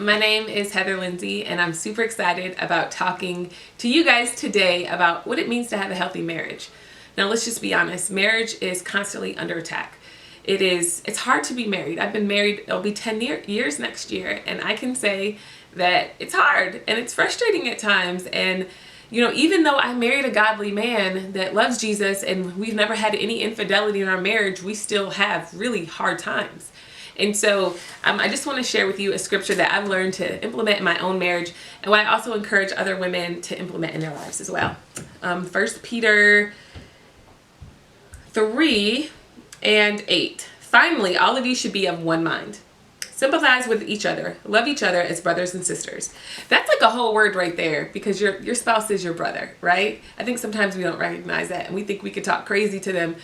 my name is Heather Lindsey, and I'm super excited about talking to you guys today about what it means to have a healthy marriage. Now, let's just be honest. Marriage is constantly under attack. It's hard to be married. I've been married, it'll be 10 years next year, and I can say that it's hard and it's frustrating at times. And even though I married a godly man that loves Jesus and we've never had any infidelity in our marriage, we still have really hard times. And so I just want to share with you a scripture that I've learned to implement in my own marriage, and what I also encourage other women to implement in their lives as well. 1 Peter 3:8. Finally, all of you should be of one mind. Sympathize with each other. Love each other as brothers and sisters. That's like a whole word right there, because your spouse is your brother, right? I think sometimes we don't recognize that, and we think we could talk crazy to them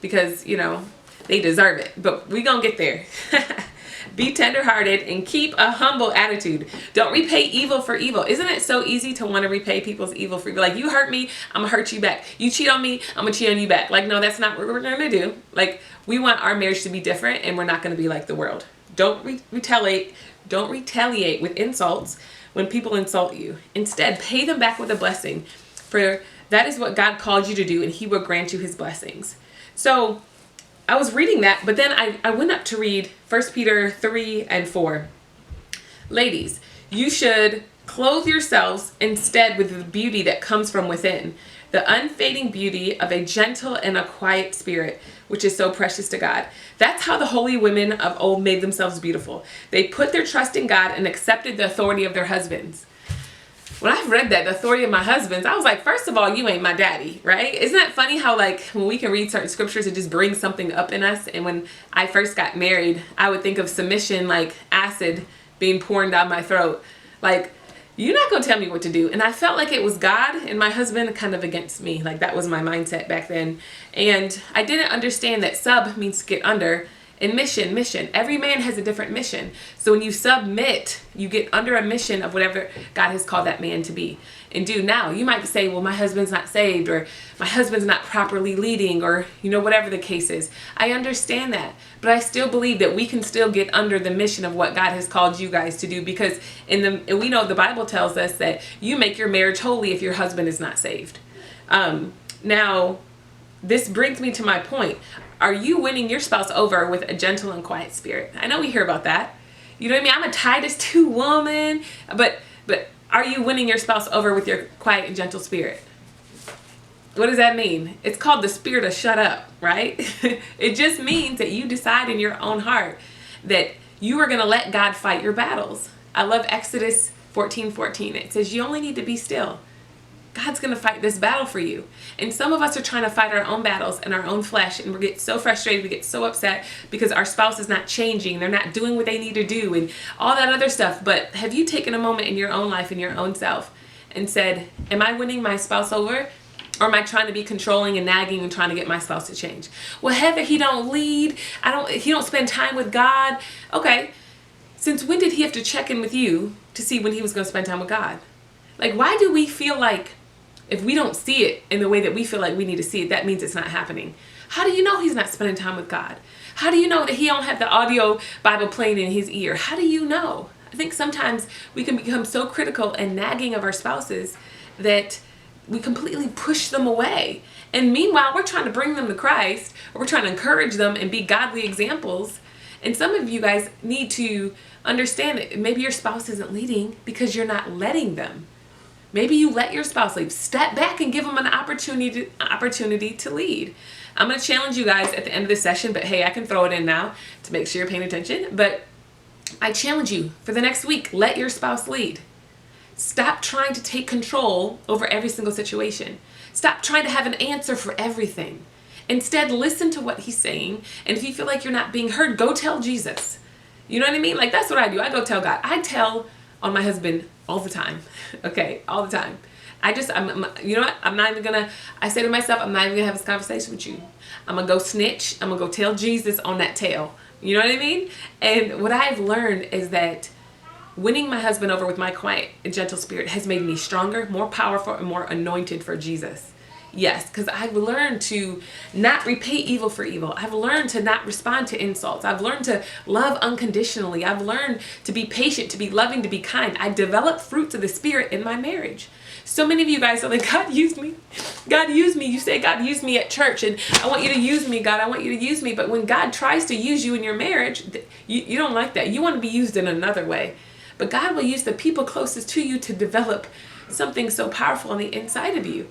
because, they deserve it. But we gonna get there. Be tenderhearted and keep a humble attitude. Don't repay evil for evil. Isn't it so easy to want to repay people's evil for evil? Like, you hurt me, I'm gonna hurt you back. You cheat on me, I'm gonna cheat on you back. Like, no, that's not what we're gonna do. Like, we want our marriage to be different, and we're not gonna be like the world. Don't retaliate. Don't retaliate with insults when people insult you. Instead, pay them back with a blessing. For that is what God called you to do, and He will grant you His blessings. So I was reading that, but then I went up to read 1 Peter 3:4. Ladies, you should clothe yourselves instead with the beauty that comes from within, the unfading beauty of a gentle and a quiet spirit, which is so precious to God. That's how the holy women of old made themselves beautiful. They put their trust in God and accepted the authority of their husbands. When I read that, the authority of my husbands, I was like, first of all, you ain't my daddy, right? Isn't that funny how, like, when we can read certain scriptures, it just brings something up in us? And when I first got married, I would think of submission like acid being poured down my throat. Like, you're not going to tell me what to do. And I felt like it was God and my husband kind of against me. Like, that was my mindset back then. And I didn't understand that sub means to get under, and mission. Every man has a different mission. So when you submit, you get under a mission of whatever God has called that man to be and do. Now, you might say, well, my husband's not saved, or my husband's not properly leading, or, whatever the case is. I understand that. But I still believe that we can still get under the mission of what God has called you guys to do, because we know the Bible tells us that you make your marriage holy if your husband is not saved. Now, this brings me to my point. Are you winning your spouse over with a gentle and quiet spirit? I know we hear about that. You know what I mean? I'm a Titus 2 woman, but are you winning your spouse over with your quiet and gentle spirit? What does that mean? It's called the spirit of shut up, right? It just means that you decide in your own heart that you are going to let God fight your battles. I love Exodus 14:14. It says you only need to be still. God's going to fight this battle for you. And some of us are trying to fight our own battles in our own flesh, and we get so frustrated, we get so upset because our spouse is not changing, they're not doing what they need to do, and all that other stuff. But have you taken a moment in your own life, in your own self, and said, am I winning my spouse over? Or am I trying to be controlling and nagging and trying to get my spouse to change? Well, Heather, he don't lead. He don't spend time with God. Okay, since when did he have to check in with you to see when he was going to spend time with God? Like, why do we feel like if we don't see it in the way that we feel like we need to see it, that means it's not happening? How do you know he's not spending time with God? How do you know that he don't have the audio Bible playing in his ear? How do you know? I think sometimes we can become so critical and nagging of our spouses that we completely push them away. And meanwhile, we're trying to bring them to Christ, or we're trying to encourage them and be godly examples. And some of you guys need to understand that maybe your spouse isn't leading because you're not letting them. Maybe you let your spouse lead. Step back and give them an opportunity to lead. I'm going to challenge you guys at the end of this session, but hey, I can throw it in now to make sure you're paying attention. But I challenge you for the next week, let your spouse lead. Stop trying to take control over every single situation. Stop trying to have an answer for everything. Instead, listen to what he's saying. And if you feel like you're not being heard, go tell Jesus. You know what I mean? Like, that's what I do. I go tell God. I tell on my husband all the time. Okay, all the time. You know what? I say to myself, I'm not even gonna have this conversation with you. I'm gonna go snitch. I'm gonna go tell Jesus on that tale. You know what I mean? And what I've learned is that winning my husband over with my quiet and gentle spirit has made me stronger, more powerful, and more anointed for Jesus. Yes, because I've learned to not repay evil for evil. I've learned to not respond to insults. I've learned to love unconditionally. I've learned to be patient, to be loving, to be kind. I developed fruits of the Spirit in my marriage. So many of you guys are like, God used me. God used me. You say God used me at church, and I want you to use me, God. I want you to use me. But when God tries to use you in your marriage, you don't like that. You want to be used in another way. But God will use the people closest to you to develop something so powerful on the inside of you.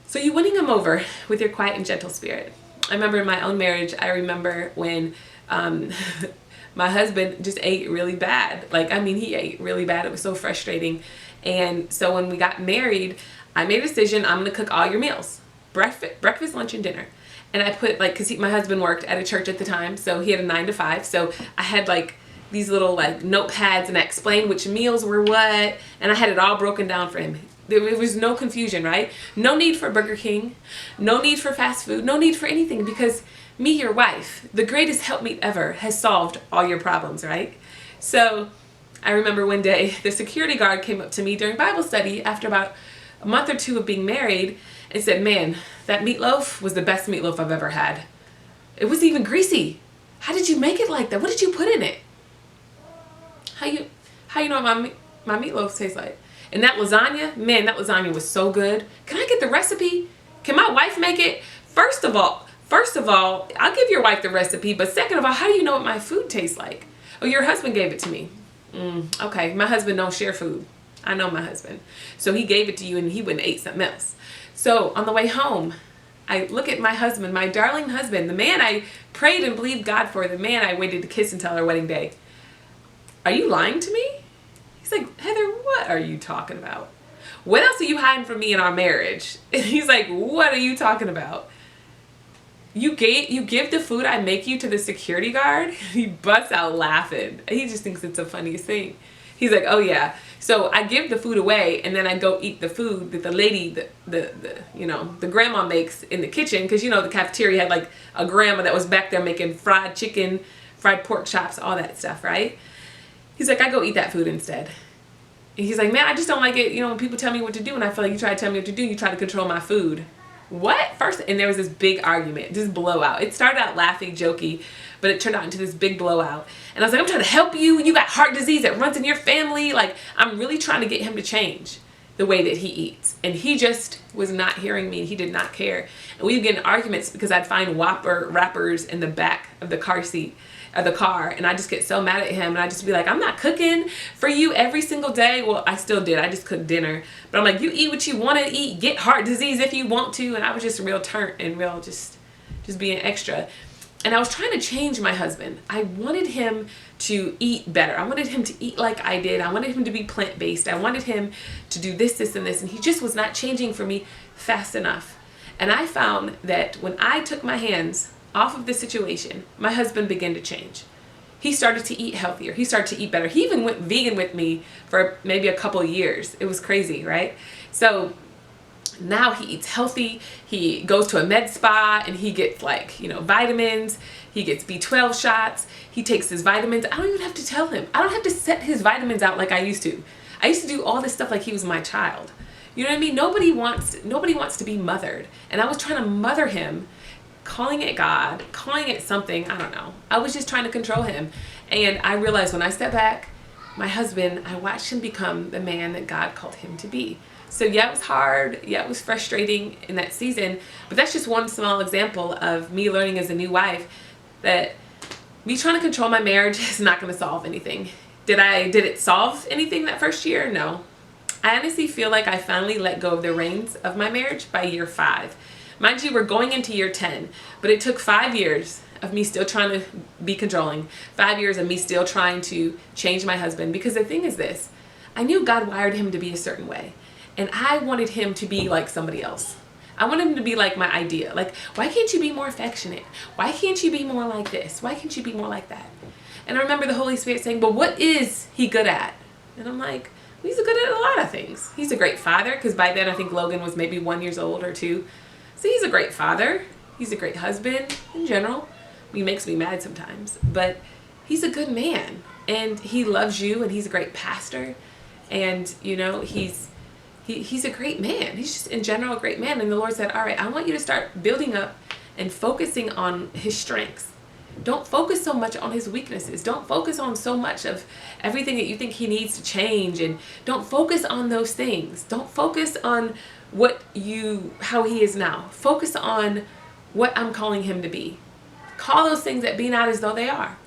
So you winning them over with your quiet and gentle spirit. I remember in my own marriage, I remember when my husband just ate really bad. He ate really bad. It was so frustrating. And so when we got married, I made a decision, I'm going to cook all your meals. Breakfast, lunch, and dinner. And I put, because my husband worked at a church at the time, so he had a 9 to 5. So I had, these little, notepads, and I explained which meals were what, and I had it all broken down for him. There was no confusion, right? No need for Burger King, no need for fast food, no need for anything, because me, your wife, the greatest helpmeet ever, has solved all your problems, right? So I remember one day the security guard came up to me during Bible study after about a month or two of being married and said, man, that meatloaf was the best meatloaf I've ever had. It was even greasy. How did you make it like that? What did you put in it? How you know what my meatloaf tastes like? And that lasagna, man, that lasagna was so good. Can I get the recipe? Can my wife make it? First of all, I'll give your wife the recipe, but second of all, how do you know what my food tastes like? Oh, your husband gave it to me. Okay, my husband don't share food. I know my husband. So he gave it to you and he went and ate something else. So on the way home, I look at my husband, my darling husband, the man I prayed and believed God for, the man I waited to kiss until our wedding day. Are you lying to me? He's like, Heather, what are you talking about? What else are you hiding from me in our marriage? And he's like, what are you talking about? You give the food I make you to the security guard? He busts out laughing. He just thinks it's the funniest thing. He's like, oh yeah. So I give the food away, and then I go eat the food that the lady, the grandma makes in the kitchen, because the cafeteria had a grandma that was back there making fried chicken, fried pork chops, all that stuff, right? He's like, I go eat that food instead. And he's like, man, I just don't like it, when people tell me what to do, and I feel like you try to tell me what to do, you try to control my food. What? First, and there was this big argument, this blowout. It started out laughing, jokey, but it turned out into this big blowout. And I was like, I'm trying to help you. You got heart disease that runs in your family. I'm really trying to get him to change the way that he eats. And he just was not hearing me. He did not care. And we would get in arguments because I'd find Whopper wrappers in the back of the car seat of the car, and I just get so mad at him, and I just be like, I'm not cooking for you every single day. Well, I still did. I just cooked dinner. But I'm like, you eat what you want to eat. Get heart disease if you want to. And I was just real turnt and real just being extra. And I was trying to change my husband. I wanted him to eat better. I wanted him to eat like I did. I wanted him to be plant-based. I wanted him to do this, and this. And he just was not changing for me fast enough. And I found that when I took my hands off of the situation, my husband began to change. He started to eat healthier. He started to eat better. He even went vegan with me for maybe a couple of years. It was crazy, right? So now he eats healthy. He goes to a med spa and he gets vitamins. He gets B12 shots. He takes his vitamins. I don't even have to tell him. I don't have to set his vitamins out like I used to. I used to do all this stuff like he was my child. You know what I mean? Nobody wants to be mothered. And I was trying to mother him, calling it God, calling it something, I don't know. I was just trying to control him. And I realized when I stepped back, my husband, I watched him become the man that God called him to be. So yeah, it was hard. Yeah, it was frustrating in that season. But that's just one small example of me learning as a new wife that me trying to control my marriage is not going to solve anything. Did it solve anything that first year? No. I honestly feel like I finally let go of the reins of my marriage by year 5. Mind you, we're going into year 10, but it took 5 years of me still trying to be controlling, 5 years of me still trying to change my husband, because the thing is this, I knew God wired him to be a certain way, and I wanted him to be like somebody else. I wanted him to be like my idea. Like, why can't you be more affectionate? Why can't you be more like this? Why can't you be more like that? And I remember the Holy Spirit saying, but what is he good at? And I'm like, he's good at a lot of things. He's a great father, because by then I think Logan was maybe 1 year old or 2. So he's a great father. He's a great husband in general. He makes me mad sometimes, but he's a good man, and he loves you, and he's a great pastor. And he's He's a great man. He's just in general a great man. And the Lord said, all right, I want you to start building up and focusing on his strengths. Don't focus so much on his weaknesses. Don't focus on so much of everything that you think he needs to change. And don't focus on those things. Don't focus on how he is now. Focus on what I'm calling him to be. Call those things that be not as though they are.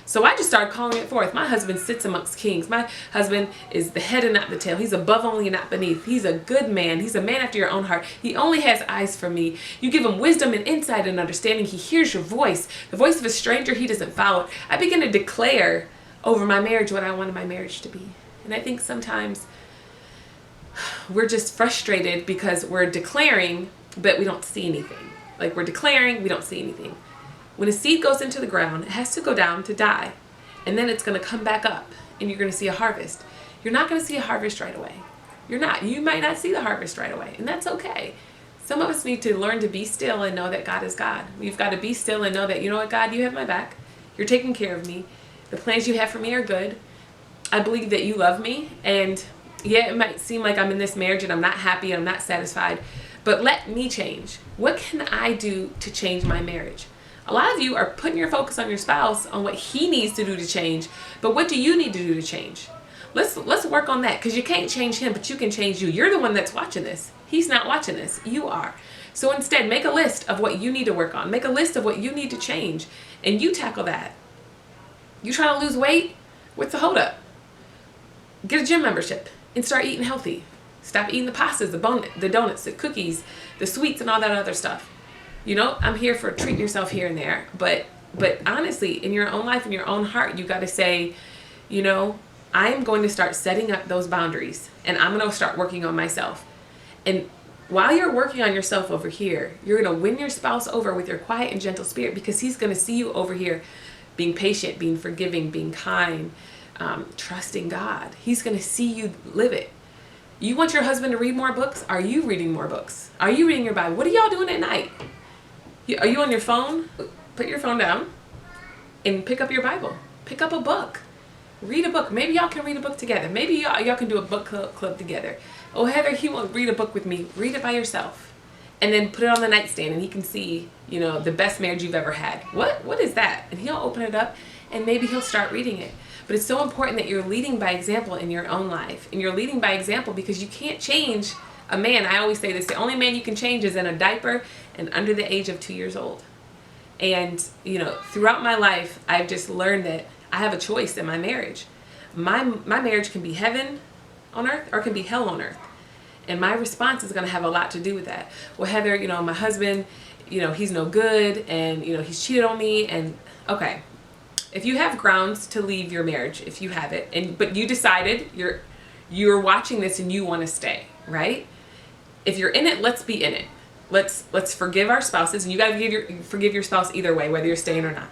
So I just started calling it forth. My husband sits amongst kings. My husband is the head and not the tail. He's above only and not beneath. He's a good man. He's a man after your own heart. He only has eyes for me. You give him wisdom and insight and understanding. He hears your voice. The voice of a stranger he doesn't follow. I begin to declare over my marriage what I wanted my marriage to be. And I think sometimes we're just frustrated because we're declaring, but we don't see anything. Like we're declaring, we don't see anything. When a seed goes into the ground, it has to go down to die. And then it's going to come back up and you're going to see a harvest. You're not going to see a harvest right away. You're not. You might not see the harvest right away. And that's okay. Some of us need to learn to be still and know that God is God. We've got to be still and know that, you know what, God, you have my back. You're taking care of me. The plans you have for me are good. I believe that you love me. And yeah, it might seem like I'm in this marriage and I'm not happy and I'm not satisfied. But let me change. What can I do to change my marriage? A lot of you are putting your focus on your spouse, on what he needs to do to change, but what do you need to do to change? Let's work on that, because you can't change him, but you can change you. You're the one that's watching this. He's not watching this. You are. So instead, make a list of what you need to work on. Make a list of what you need to change, and you tackle that. You trying to lose weight? What's the holdup? Get a gym membership and start eating healthy. Stop eating the pastas, the donuts, the cookies, the sweets, and all that other stuff. You know, I'm here for treating yourself here and there, but honestly, in your own life, in your own heart, you got to say, you know, I am going to start setting up those boundaries, and I'm going to start working on myself. And while you're working on yourself over here, you're going to win your spouse over with your quiet and gentle spirit, because he's going to see you over here being patient, being forgiving, being kind, trusting God. He's going to see you live it. You want your husband to read more books? Are you reading more books? Are you reading your Bible? What are y'all doing at night? Are you on your phone? Put your phone down and pick up your Bible. Pick up a book. Read a book. Maybe y'all can read a book together. Maybe y'all can do a book club together. Oh, Heather, he won't read a book with me. Read it by yourself. And then put it on the nightstand and he can see, you know, the best marriage you've ever had. What is that? And he'll open it up and maybe he'll start reading it. But it's so important that you're leading by example in your own life. And you're leading by example because you can't change a man. I always say this, the only man you can change is in a diaper and under the age of 2 years old. And, you know, throughout my life, I've just learned that I have a choice in my marriage. My marriage can be heaven on earth or it can be hell on earth. And my response is going to have a lot to do with that. Well, Heather, you know, my husband, you know, he's no good and, you know, he's cheated on me. And okay, if you have grounds to leave your marriage, if you have it, but you decided you're watching this and you want to stay, right? If you're in it, let's be in it. Let's forgive our spouses, and you got to forgive your spouse either way, whether you're staying or not.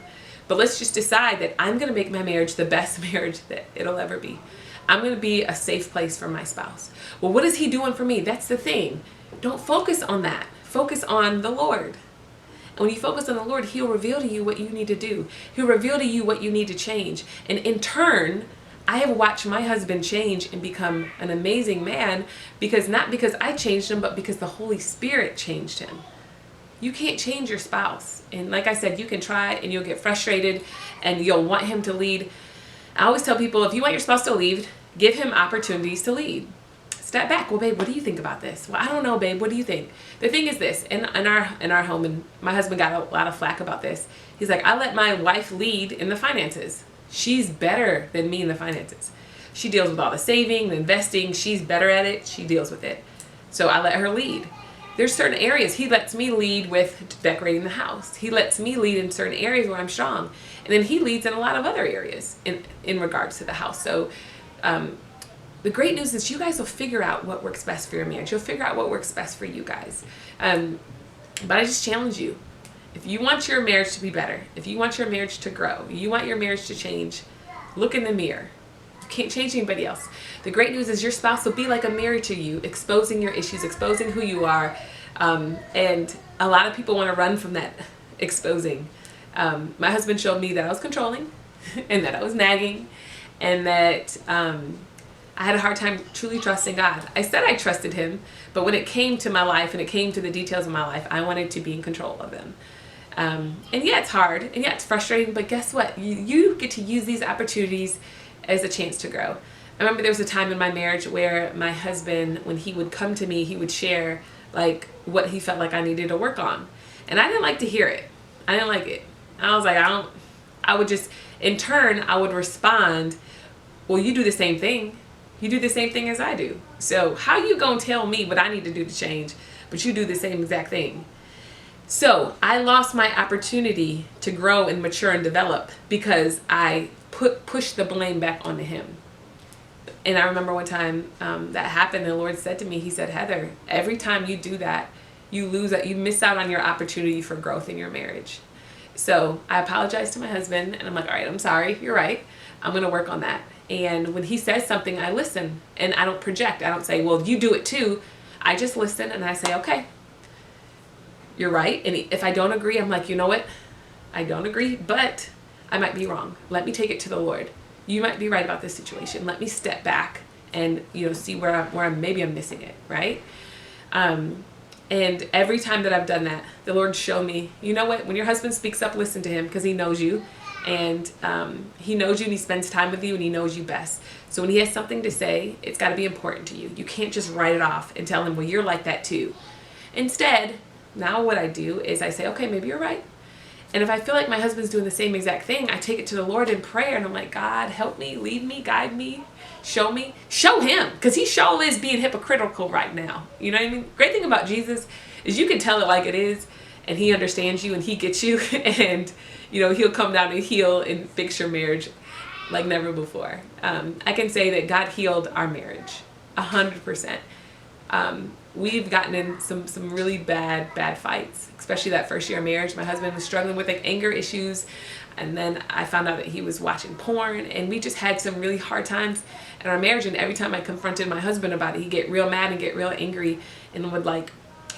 But let's just decide that I'm going to make my marriage the best marriage that it'll ever be. I'm going to be a safe place for my spouse. Well, what is he doing for me? That's the thing. Don't focus on that. Focus on the Lord. And when you focus on the Lord, he'll reveal to you what you need to do. He'll reveal to you what you need to change. And in turn, I have watched my husband change and become an amazing man, not because I changed him, but because the Holy Spirit changed him. You can't change your spouse. And like I said, you can try and you'll get frustrated and you'll want him to lead. I always tell people, if you want your spouse to lead, give him opportunities to lead. Step back. Well, babe, what do you think about this? Well, I don't know, babe. What do you think? The thing is this, in our home, and my husband got a lot of flack about this. He's like, I let my wife lead in the finances. She's better than me in the finances. She deals with all the saving, the investing. She's better at it. She deals with it. So I let her lead. There's certain areas he lets me lead with decorating the house. He lets me lead in certain areas where I'm strong. And then he leads in a lot of other areas in regards to the house. So the great news is you guys will figure out what works best for your marriage. You'll figure out what works best for you guys. But I just challenge you. If you want your marriage to be better, if you want your marriage to grow, you want your marriage to change, look in the mirror. You can't change anybody else. The great news is your spouse will be like a mirror to you, exposing your issues, exposing who you are. And a lot of people want to run from that exposing. My husband showed me that I was controlling and that I was nagging and that I had a hard time truly trusting God. I said I trusted him, but when it came to my life and it came to the details of my life, I wanted to be in control of them. And yeah, it's hard, and yeah, it's frustrating, but guess what? You get to use these opportunities as a chance to grow. I remember there was a time in my marriage where my husband, when he would come to me, he would share like what he felt like I needed to work on. And I didn't like to hear it. I didn't like it. I was like, I would just, in turn, I would respond, well, you do the same thing. You do the same thing as I do. So how you gonna tell me what I need to do to change, but you do the same exact thing? So I lost my opportunity to grow and mature and develop because I pushed the blame back onto him. And I remember one time that happened, and the Lord said to me, he said, Heather, every time you do that, you miss out on your opportunity for growth in your marriage. So I apologized to my husband, and I'm like, all right, I'm sorry, you're right. I'm going to work on that. And when he says something, I listen, and I don't project. I don't say, well, you do it too. I just listen, and I say, okay, you're right. And if I don't agree, I'm like, you know what? I don't agree, but I might be wrong. Let me take it to the Lord. You might be right about this situation. Let me step back and, see where I'm maybe I'm missing it, right? And every time that I've done that, the Lord showed me, you know what? When your husband speaks up, listen to him, because he knows you. And he knows you, and he spends time with you, and he knows you best. So when he has something to say, it's got to be important to you. You can't just write it off and tell him, well, you're like that too. Instead, now what I do is I say, okay, maybe you're right. And if I feel like my husband's doing the same exact thing, I take it to the Lord in prayer, and I'm like, God, help me, lead me, guide me, show him, because he sure is being hypocritical right now. You know what I mean? Great thing about Jesus is you can tell it like it is, and he understands you, and he gets you, and he'll come down and heal and fix your marriage like never before. I can say that God healed our marriage 100%. We've gotten in some really bad fights, especially that first year of marriage. My husband was struggling with anger issues, and then I found out that he was watching porn, and we just had some really hard times in our marriage. And every time I confronted my husband about it, he'd get real mad and get real angry, and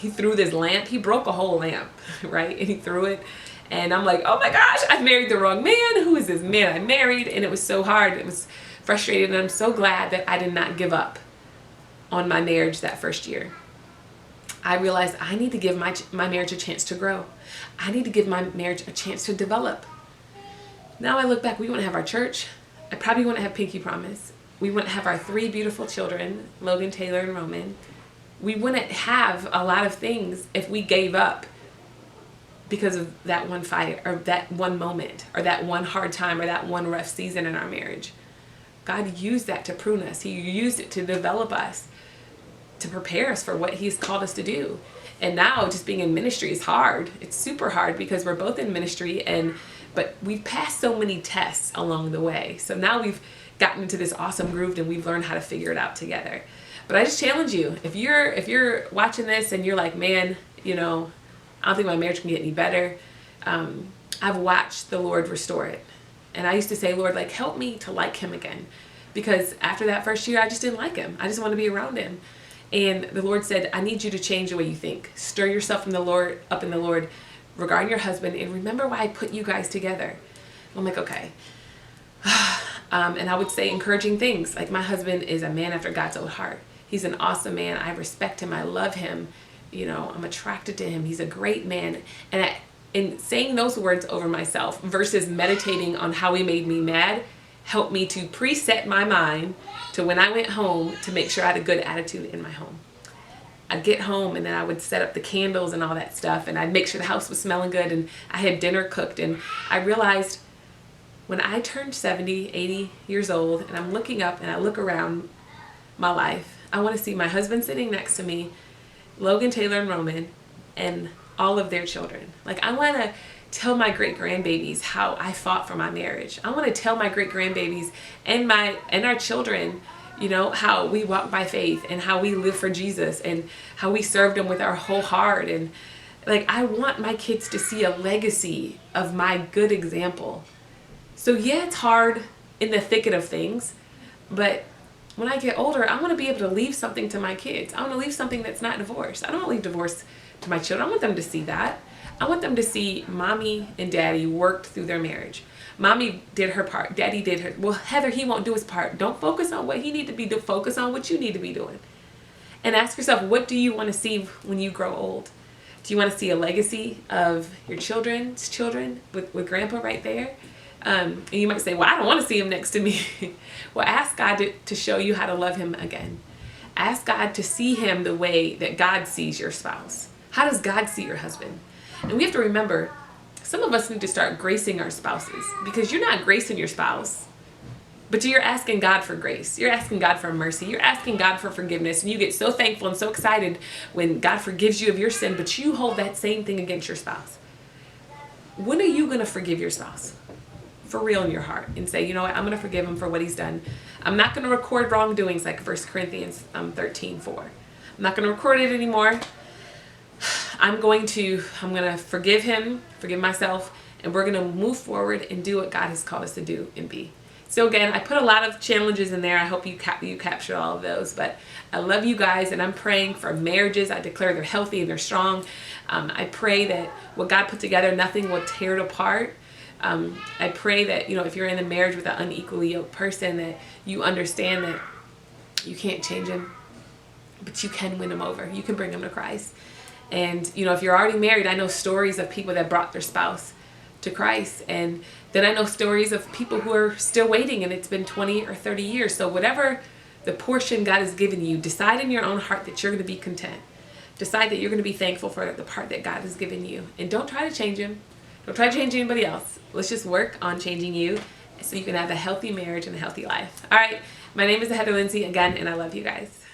he threw this lamp. He broke a whole lamp, right? And he threw it. And I'm like, oh my gosh, I've married the wrong man. Who is this man I married? And it was so hard. It was frustrating. And I'm so glad that I did not give up on my marriage that first year. I realized I need to give my marriage a chance to grow. I need to give my marriage a chance to develop. Now I look back, we wouldn't have our church. I probably wouldn't have Pinky Promise. We wouldn't have our 3 beautiful children, Logan, Taylor, and Roman. We wouldn't have a lot of things if we gave up because of that one fight, or that one moment, or that one hard time, or that one rough season in our marriage. God used that to prune us. He used it to develop us, to prepare us for what he's called us to do. And now just being in ministry is hard. It's super hard because we're both in ministry, but we've passed so many tests along the way. So now we've gotten into this awesome groove, and we've learned how to figure it out together. But I just challenge you, if you're watching this and you're like, man, I don't think my marriage can get any better. I've watched the Lord restore it. And I used to say, Lord, help me to like him again. Because after that first year, I just didn't like him. I just wanted to be around him. And the Lord said, I need you to change the way you think. Stir yourself up in the Lord regarding your husband, and remember why I put you guys together. I'm like, okay. And I would say encouraging things. Like, my husband is a man after God's own heart. He's an awesome man. I respect him. I love him. I'm attracted to him. He's a great man. And in saying those words over myself versus meditating on how he made me mad, helped me to preset my mind to when I went home to make sure I had a good attitude in my home. I'd get home, and then I would set up the candles and all that stuff, and I'd make sure the house was smelling good, and I had dinner cooked. And I realized when I turned 70, 80 years old, and I'm looking up and I look around my life, I want to see my husband sitting next to me, Logan, Taylor, and Roman, and all of their children. I want to tell my great-grandbabies how I fought for my marriage. I want to tell my great-grandbabies and our children, how we walk by faith, and how we live for Jesus, and how we served him with our whole heart. And I want my kids to see a legacy of my good example. So yeah, it's hard in the thicket of things, but when I get older, I want to be able to leave something to my kids. I want to leave something that's not divorce. I don't want to leave divorce to my children. I want them to see that. I want them to see mommy and daddy worked through their marriage. Mommy did her part. Daddy did her. Well, Heather, he won't do his part. Don't focus on what he need to be doing. Focus on what you need to be doing. And ask yourself, what do you want to see when you grow old? Do you want to see a legacy of your children's children with grandpa right there? And you might say, well, I don't want to see him next to me. Well, ask God to show you how to love him again. Ask God to see him the way that God sees your spouse. How does God see your husband? And we have to remember, some of us need to start gracing our spouses, because you're not gracing your spouse, but you're asking God for grace. You're asking God for mercy. You're asking God for forgiveness. And you get so thankful and so excited when God forgives you of your sin, but you hold that same thing against your spouse. When are you going to forgive your spouse? For real in your heart, and say, you know what, I'm going to forgive him for what he's done. I'm not going to record wrongdoings like 1 Corinthians 13:4. I'm not going to record it anymore. I'm going to forgive him, forgive myself, and we're going to move forward and do what God has called us to do and be. So again, I put a lot of challenges in there. I hope you captured all of those. But I love you guys, and I'm praying for marriages. I declare they're healthy and they're strong. I pray that what God put together, nothing will tear it apart. I pray that, if you're in a marriage with an unequally yoked person, that you understand that you can't change him, but you can win him over. You can bring him to Christ. And, if you're already married, I know stories of people that brought their spouse to Christ. And then I know stories of people who are still waiting, and it's been 20 or 30 years. So whatever the portion God has given you, decide in your own heart that you're going to be content. Decide that you're going to be thankful for the part that God has given you. And don't try to change him. Don't try to change anybody else. Let's just work on changing you so you can have a healthy marriage and a healthy life. All right. My name is Heather Lindsey again, and I love you guys.